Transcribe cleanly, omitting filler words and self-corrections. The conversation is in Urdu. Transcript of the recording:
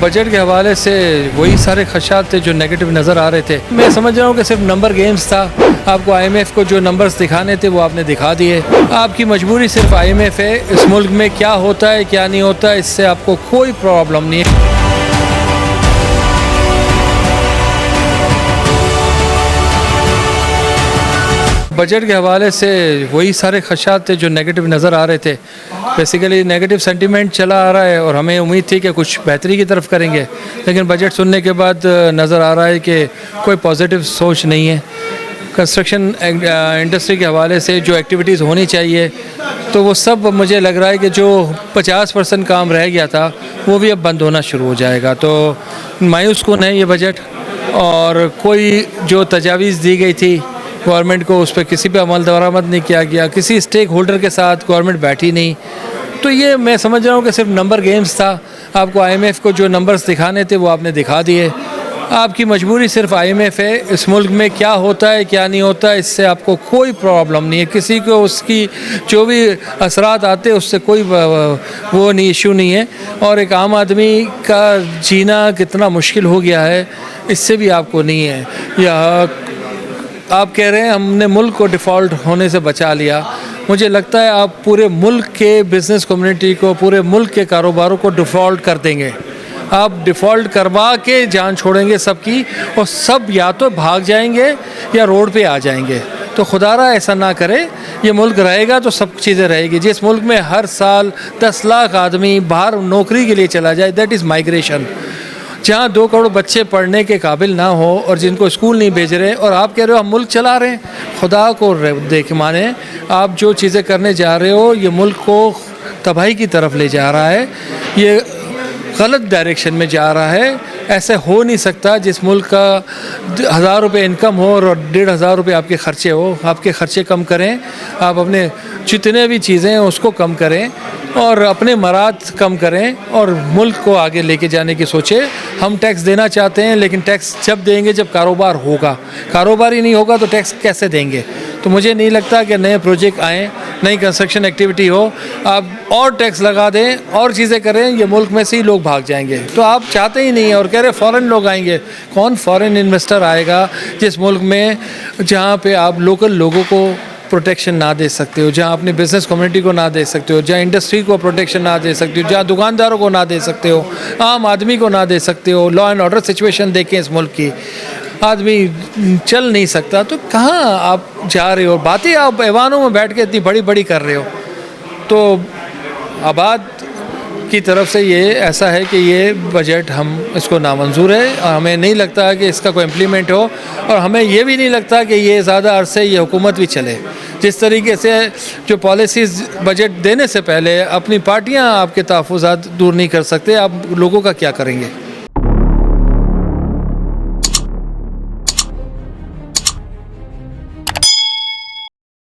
بجٹ کے حوالے سے وہی سارے خدشات تھے جو نیگیٹو نظر آ رہے تھے. میں سمجھ رہا ہوں کہ صرف نمبر گیمز تھا. آپ کو آئی ایم ایف کو جو نمبرز دکھانے تھے وہ آپ نے دکھا دیے. آپ کی مجبوری صرف آئی ایم ایف ہے. اس ملک میں کیا ہوتا ہے کیا نہیں ہوتا اس سے آپ کو کوئی پرابلم نہیں ہے. بجٹ کے حوالے سے وہی سارے خدشات تھے جو نیگیٹو نظر آ رہے تھے. بیسیکلی نیگیٹو سینٹیمنٹ چلا آ رہا ہے اور ہمیں امید تھی کہ کچھ بہتری کی طرف کریں گے, لیکن بجٹ سننے کے بعد نظر آ رہا ہے کہ کوئی پازیٹیو سوچ نہیں ہے. کنسٹرکشن انڈسٹری کے حوالے سے جو ایکٹیویٹیز ہونی چاہیے تو وہ سب مجھے لگ رہا ہے کہ جو 50% کام رہ گیا تھا وہ بھی اب بند ہونا شروع ہو جائے گا. تو مایوس کن ہے یہ بجٹ, اور کوئی جو تجاویز دی گئی تھی گورنمنٹ کو اس پہ کسی پہ عمل درآمد نہیں کیا گیا. کسی اسٹیک ہولڈر کے ساتھ گورنمنٹ بیٹھی نہیں. تو یہ میں سمجھ رہا ہوں کہ صرف نمبر گیمز تھا. آپ کو آئی ایم ایف کو جو نمبرز دکھانے تھے وہ آپ نے دکھا دیے. آپ کی مجبوری صرف آئی ایم ایف ہے. اس ملک میں کیا ہوتا ہے کیا نہیں ہوتا اس سے آپ کو کوئی پرابلم نہیں ہے. کسی کو اس کی جو بھی اثرات آتے اس سے کوئی وہ نہیں, ایشو نہیں ہے. اور ایک عام آدمی کا جینا کتنا مشکل ہو گیا ہے اس سے بھی آپ کو نہیں ہے. یا آپ کہہ رہے ہیں ہم نے ملک کو ڈیفالٹ ہونے سے بچا لیا. مجھے لگتا ہے آپ پورے ملک کے بزنس کمیونٹی کو, پورے ملک کے کاروباروں کو ڈیفالٹ کر دیں گے. آپ ڈیفالٹ کروا کے جان چھوڑیں گے سب کی, اور سب یا تو بھاگ جائیں گے یا روڈ پہ آ جائیں گے. تو خدا را ایسا نہ کرے. یہ ملک رہے گا تو سب چیزیں رہے گی. جس ملک میں ہر سال 10 لاکھ آدمی باہر نوکری کے لیے چلا جائے, دیٹ از مائیگریشن. جہاں 2 کروڑ بچے پڑھنے کے قابل نہ ہو اور جن کو اسکول نہیں بھیج رہے, اور آپ کہہ رہے ہو ہم ملک چلا رہے ہیں. خدا کو دیکھ مانے, آپ جو چیزیں کرنے جا رہے ہو یہ ملک کو تباہی کی طرف لے جا رہا ہے. یہ غلط ڈائریکشن میں جا رہا ہے. ایسے ہو نہیں سکتا جس ملک کا 1000 روپے انکم ہو اور 1500 روپے آپ کے خرچے ہو. آپ کے خرچے کم کریں, آپ اپنے جتنے بھی چیزیں ہیں اس کو کم کریں اور اپنے مراد کم کریں اور ملک کو آگے لے کے جانے کی سوچیں. ہم ٹیکس دینا چاہتے ہیں لیکن ٹیکس جب دیں گے جب کاروبار ہوگا. کاروبار ہی نہیں ہوگا تو ٹیکس کیسے دیں گے؟ تو مجھے نہیں لگتا کہ نئے پروجیکٹ آئیں, نئی کنسٹرکشن ایکٹیویٹی ہو, آپ اور ٹیکس لگا دیں اور چیزیں کریں, یہ ملک میں سے ہی لوگ بھاگ جائیں گے. تو آپ چاہتے ہی نہیں ہیں اور کہہ رہے فورن لوگ آئیں گے. کون فورن انویسٹر آئے گا جس ملک میں جہاں پہ آپ لوکل لوگوں کو پروٹیکشن نہ دے سکتے ہو, جہاں اپنی بزنس کمیونٹی کو نہ دے سکتے ہو, جہاں انڈسٹری کو پروٹیکشن نہ دے سکتے ہو, جہاں دکانداروں کو نہ دے سکتے ہو, عام آدمی کو نہ دے سکتے ہو. لا اینڈ آرڈر سچویشن دیکھیں اس ملک کی, آدمی چل نہیں سکتا. تو کہاں آپ جا رہے ہو؟ باتیں آپ ایوانوں میں بیٹھ کے اتنی بڑی بڑی کر رہے ہو. تو آباد کی طرف سے یہ ایسا ہے کہ یہ بجٹ ہم اس کو نامنظور ہے, اور ہمیں نہیں لگتا کہ اس کا کوئی امپلیمنٹ ہو, اور ہمیں یہ بھی نہیں لگتا کہ یہ زیادہ عرصے یہ حکومت بھی چلے. جس طریقے سے جو پالیسیز بجٹ دینے سے پہلے اپنی پارٹیاں آپ کے تحفظات دور نہیں کر سکتے, آپ لوگوں کا کیا کریں گے؟